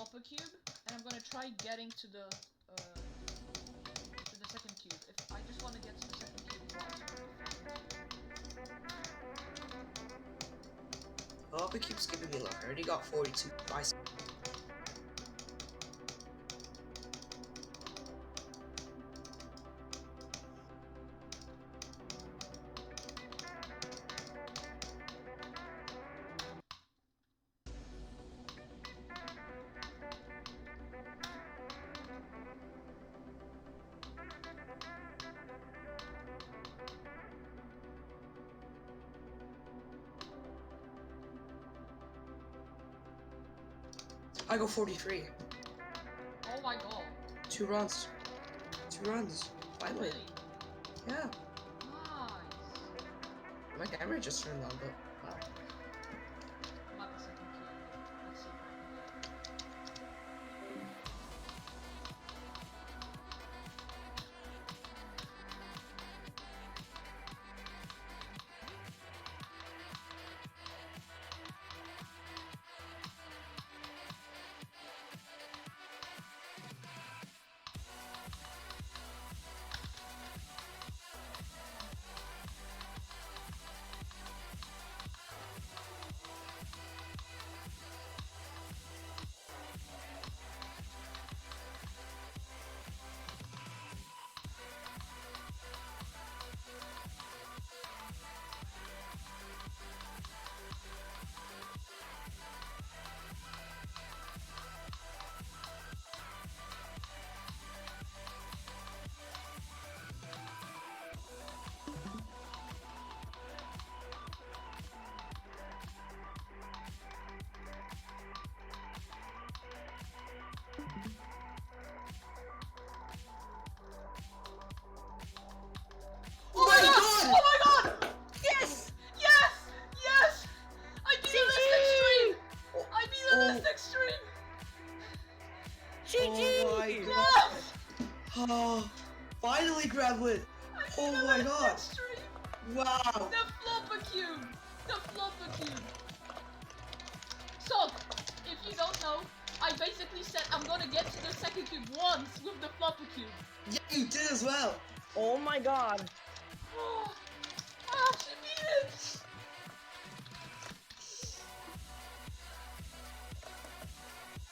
flop a cube, and I'm gonna try getting to the second cube. If I just want to get to the second cube once. Oh, it keeps giving me luck. I already got 42. Nice. I go 43. Oh my god. 2 runs. 2 runs. Finally. Really? Yeah. Nice. My camera just turned on, but wow. I'm at the second cube. Let's see if I can get it. Oh my god! Oh my god! Yes! Yes! Yes! I beat the list extreme! I beat the list extreme! GG! Oh my god! Yes! Oh, finally, Gremlin! Oh my god! Extreme! Wow! The flopper cube! The flopper cube! So, if you don't know, I basically said I'm gonna get to the second cube once with the flopper cube. Yeah, you did as well! Oh my god. Oh, I actually beat it!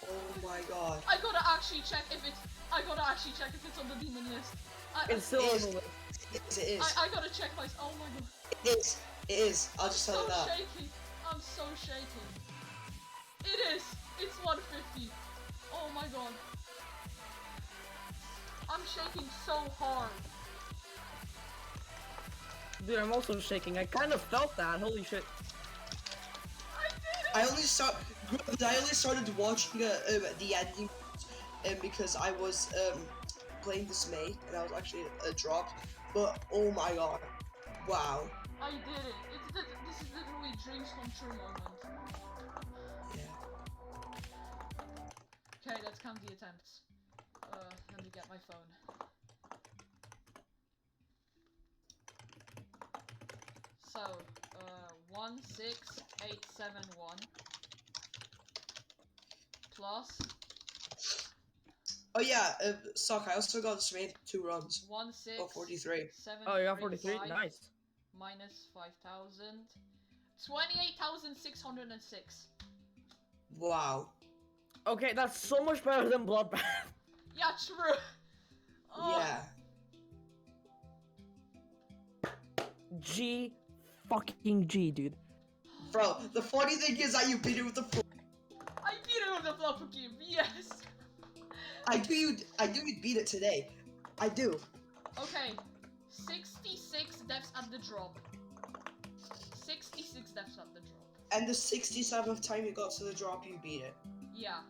Oh my god. I gotta actually check if it's on the demon list. It's still on the list. It is. I gotta check my. Oh my god. It is. It is. I'll just tell So you that. shaky. I'm so shaky. It is. It's 150. Oh my god. I'm shaking so hard. Dude, I'm also shaking. I kind of felt that. Holy shit. I did it. I only started watching the ending because I was playing Dismay and I was actually dropped. But oh my god, wow. I did it. This is literally dreams come true moment. Yeah. Okay, let's count the attempts. Let me get my phone. So, 16871 plus. Oh yeah, Sock. I also got Dismay 2 runs. 43. Oh, you got 43? Nice. Minus 5,000. 28,606. Wow. Okay, that's so much better than Bloodbath. Yeah, true. Oh. Yeah. G fucking G, dude. Bro, the funny thing is that you beat it with the I beat it with the flopper cube, yes! I knew you'd beat it today. I do. Okay, 66 deaths at the drop. 66 deaths at the drop. And the 67th time you got to the drop, you beat it. Yeah.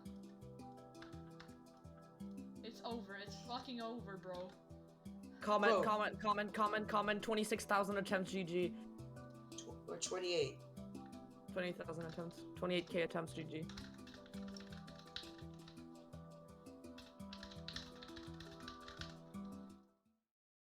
It's over, it's fucking over, bro. Comment, Bro. comment. 26,000 attempts, GG. Or 28. 20,000 attempts. 28k attempts, GG.